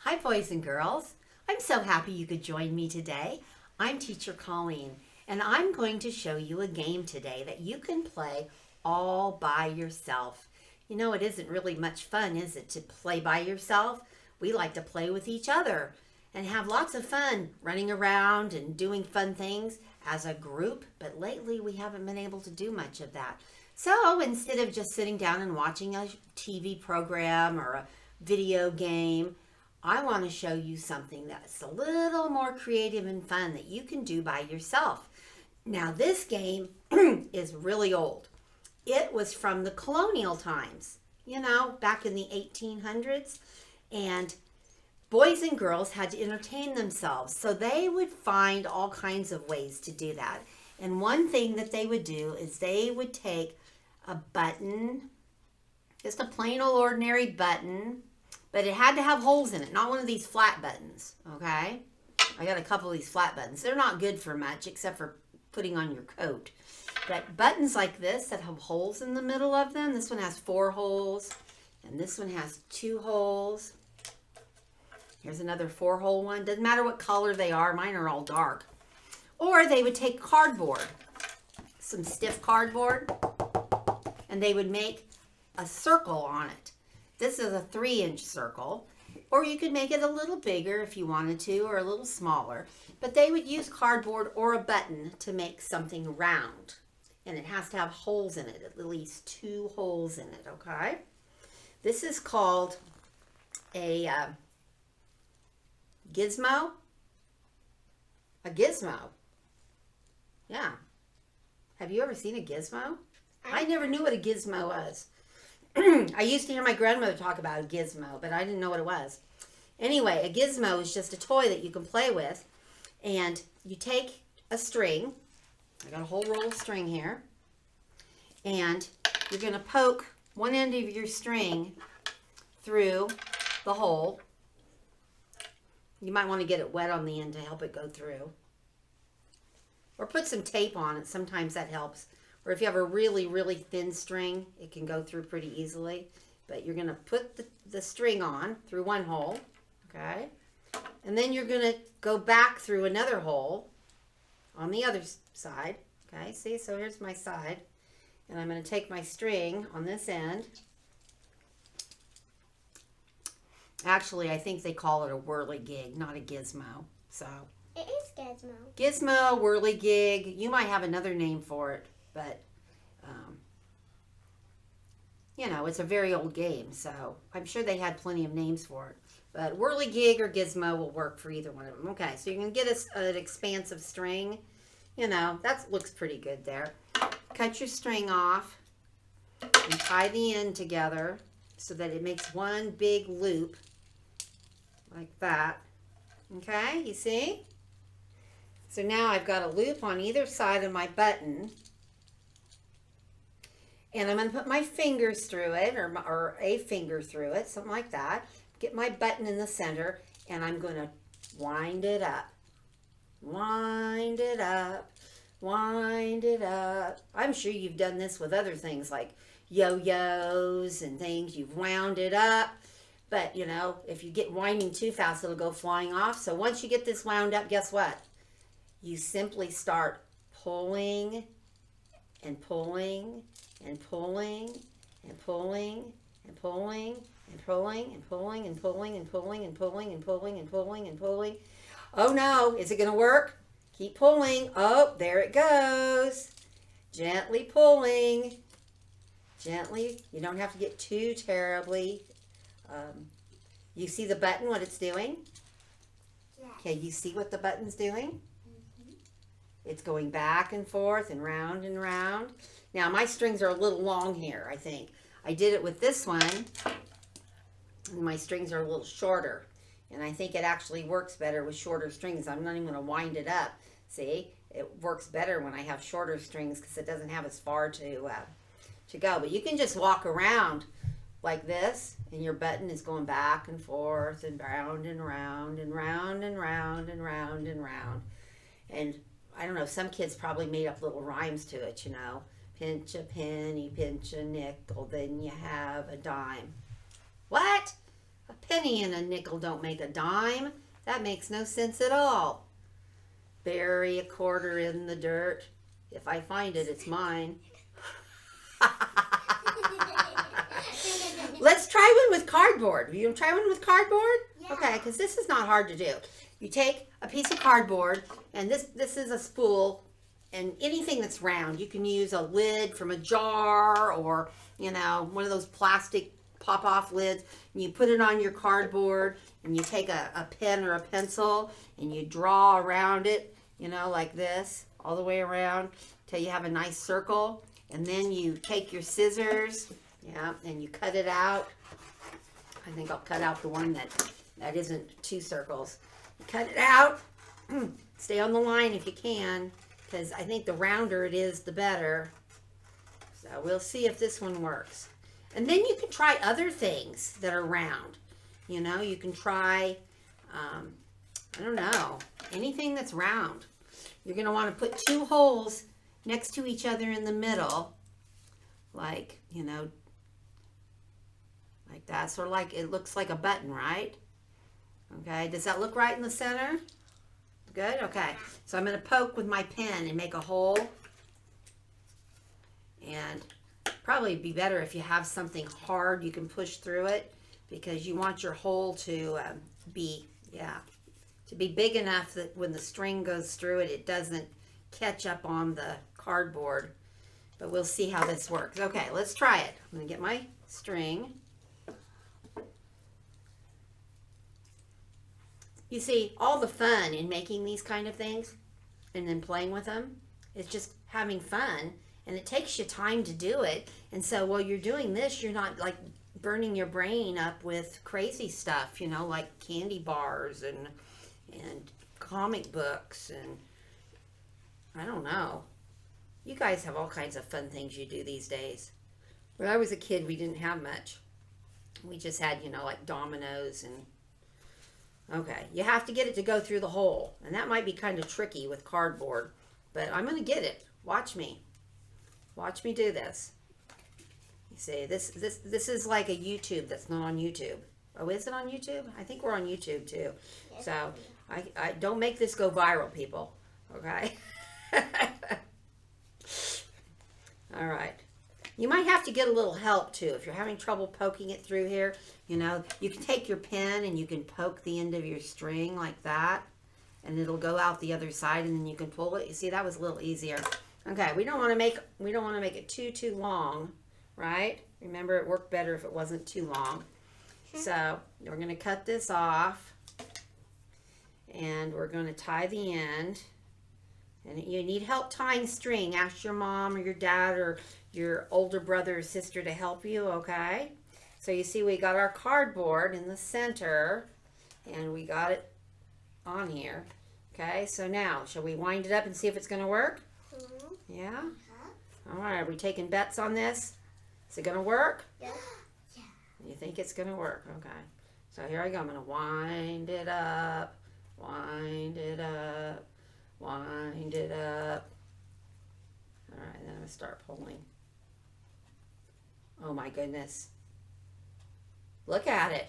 Hi, boys and girls. I'm so happy you could join me today. I'm Teacher Colleen, and I'm going to show you a game today that you can play all by yourself. You know, it isn't really much fun, is it, to play by yourself? We like to play with each other and have lots of fun running around and doing fun things as a group, but lately we haven't been able to do much of that. So instead of just sitting down and watching a TV program or a video game, I want to show you something that's a little more creative and fun that you can do by yourself. Now, this game is really old. It was from the colonial times, you know, back in the 1800s. And boys and girls had to entertain themselves. So they would find all kinds of ways to do that. And one thing that they would do is they would take a button, just a plain old ordinary button, but it had to have holes in it, not one of these flat buttons, okay? I got a couple of these flat buttons. They're not good for much except for putting on your coat. But buttons like this that have holes in the middle of them, this one has 4 holes, and this one has 2 holes. Here's another 4-hole one. Doesn't matter what color they are. Mine are all dark. Or they would take cardboard, some stiff cardboard, and they would make a circle on it. This is a 3-inch circle, or you could make it a little bigger if you wanted to, or a little smaller. But they would use cardboard or a button to make something round. And it has to have holes in it, at least 2 holes in it, okay? This is called a gizmo. A gizmo. Yeah. Have you ever seen a gizmo? I never knew what a gizmo was. I used to hear my grandmother talk about a gizmo, but I didn't know what it was. Anyway, a gizmo is just a toy that you can play with. And you take a string. I got a whole roll of string here. And you're going to poke one end of your string through the hole. You might want to get it wet on the end to help it go through. Or put some tape on it. Sometimes that helps. Or if you have a really, really thin string, it can go through pretty easily. But you're going to put the string on through one hole, okay? And then you're going to go back through another hole on the other side, okay? See, so here's my side. And I'm going to take my string on this end. Actually, I think they call it a whirly gig, not a gizmo. So it is gizmo. Gizmo, whirly gig. You might have another name for it. But, you know, it's a very old game, so I'm sure they had plenty of names for it. But whirly gig or gizmo will work for either one of them. Okay, so you can get an expansive string. You know, that looks pretty good there. Cut your string off and tie the end together so that it makes one big loop like that. Okay, you see? So now I've got a loop on either side of my button. And I'm going to put my fingers through it, or a finger through it, something like that. Get my button in the center, and I'm going to wind it up. Wind it up. Wind it up. I'm sure you've done this with other things like yo-yos and things. You've wound it up. But, you know, if you get winding too fast, it'll go flying off. So once you get this wound up, guess what? You simply start pulling and pulling and pulling and pulling and pulling and pulling and pulling and pulling and pulling and pulling and pulling and pulling and pulling. Oh no, is it going to work? Keep pulling. Oh, there it goes. Gently pulling. Gently. You don't have to get too terribly. You see the button, what it's doing? Yeah. Okay, you see what the button's doing? It's going back and forth and round and round. Now, my strings are a little long here, I think. I did it with this one, and my strings are a little shorter. And I think it actually works better with shorter strings. I'm not even going to wind it up. See? It works better when I have shorter strings because it doesn't have as far to go. But you can just walk around like this, and your button is going back and forth and round and round and round and round and round and round. And I don't know, some kids probably made up little rhymes to it, you know. Pinch a penny, pinch a nickel, then you have a dime. What? A penny and a nickel don't make a dime. That makes no sense at all. Bury a quarter in the dirt. If I find it, it's mine. Let's try one with cardboard. You want to try one with cardboard? Yeah. Okay, because this is not hard to do. You take a piece of cardboard, and this is a spool, and anything that's round. You can use a lid from a jar or, you know, one of those plastic pop-off lids, and you put it on your cardboard, and you take a pen or a pencil, and you draw around it, you know, like this, all the way around, till you have a nice circle. And then you take your scissors, yeah, and you cut it out. I think I'll cut out the one that isn't two circles. You cut it out. Stay on the line if you can, because I think the rounder it is, the better. So we'll see if this one works. And then you can try other things that are round. You know, you can try, I don't know, anything that's round. You're going to want to put two holes next to each other in the middle, like, you know, like that. Sort of like, it looks like a button, right? Okay, does that look right in the center? Good, okay. So I'm going to poke with my pen and make a hole. And probably be better if you have something hard you can push through it, because you want your hole to be big enough that when the string goes through it, it doesn't catch up on the cardboard. But we'll see how this works. Okay, let's try it. I'm going to get my string. You see, all the fun in making these kind of things and then playing with them is just having fun, and it takes you time to do it. And so while you're doing this, you're not like burning your brain up with crazy stuff, you know, like candy bars and comic books and I don't know. You guys have all kinds of fun things you do these days. When I was a kid, we didn't have much. We just had, you know, like dominoes and... Okay, you have to get it to go through the hole. And that might be kind of tricky with cardboard. But I'm going to get it. Watch me. Watch me do this. You see, this is like a YouTube that's not on YouTube. Oh, is it on YouTube? I think we're on YouTube too. Yes. So, I don't make this go viral, people. Okay? All right. You might have to get a little help too. If you're having trouble poking it through here, you know, you can take your pen and you can poke the end of your string like that, and it'll go out the other side, and then you can pull it. You see, that was a little easier. Okay, we don't want to make it too long, right? Remember, it worked better if it wasn't too long. So we're going to cut this off, and we're going to tie the end. And you need help tying string. Ask your mom or your dad or your older brother or sister to help you, okay? So you see we got our cardboard in the center, and we got it on here. Okay, so now, shall we wind it up and see if it's going to work? Mm-hmm. Yeah? All right, are we taking bets on this? Is it going to work? Yeah. Yeah. You think it's going to work? Okay. So here I go. I'm going to wind it up, wind it up, wind it up. All right, then I'm going to start pulling. Oh my goodness. Look at it.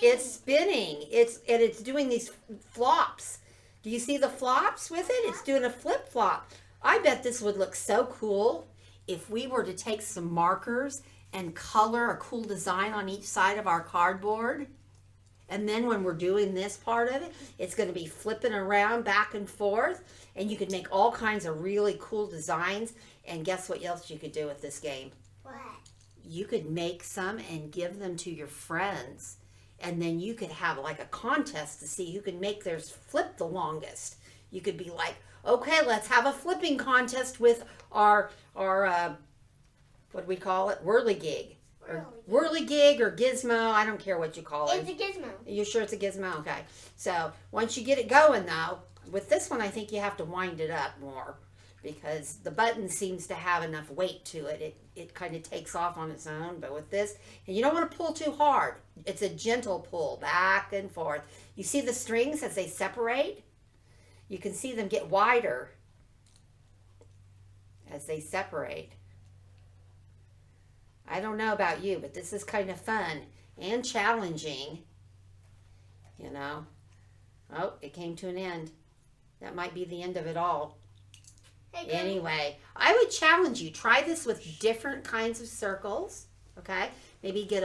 It's spinning. It's spinning. It's doing these flops. Do you see the flops with it? It's doing a flip flop. I bet this would look so cool if we were to take some markers and color a cool design on each side of our cardboard. And then when we're doing this part of it, it's going to be flipping around back and forth. And you could make all kinds of really cool designs. And guess what else you could do with this game? What? You could make some and give them to your friends. And then you could have like a contest to see who can make theirs flip the longest. You could be like, okay, let's have a flipping contest with our what do we call it? Whirly Gig. Whirly Gig or Gizmo. I don't care what you call it. It's a gizmo. You sure it's a gizmo? Okay. So once you get it going though, with this one I think you have to wind it up more, because the button seems to have enough weight to it. It kind of takes off on its own. But with this, and you don't want to pull too hard. It's a gentle pull back and forth. You see the strings as they separate? You can see them get wider as they separate. I don't know about you, but this is kind of fun and challenging you know. Oh, it came to an end. That might be the end of it all. Hey, Anyway, I would challenge you. Try this with different kinds of circles, okay? Maybe get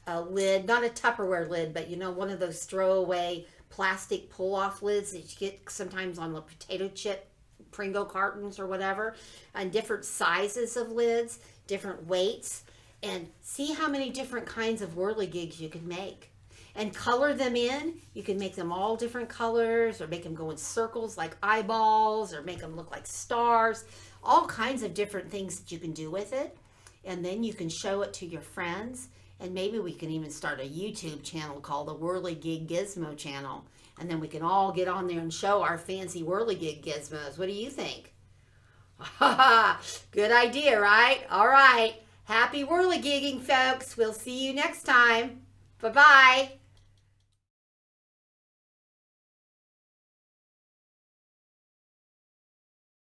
a lid, not a Tupperware lid, but, you know, one of those throwaway plastic pull-off lids that you get sometimes on the potato chip Pringle cartons or whatever, and different sizes of lids, different weights, and see how many different kinds of whirly gigs you can make. And color them in. You can make them all different colors, or make them go in circles like eyeballs, or make them look like stars. All kinds of different things that you can do with it. And then you can show it to your friends. And maybe we can even start a YouTube channel called the Whirly Gig Gizmo channel. And then we can all get on there and show our fancy Whirly Gig gizmos. What do you think? Good idea, right? All right. Happy whirly gigging, folks. We'll see you next time. Bye-bye.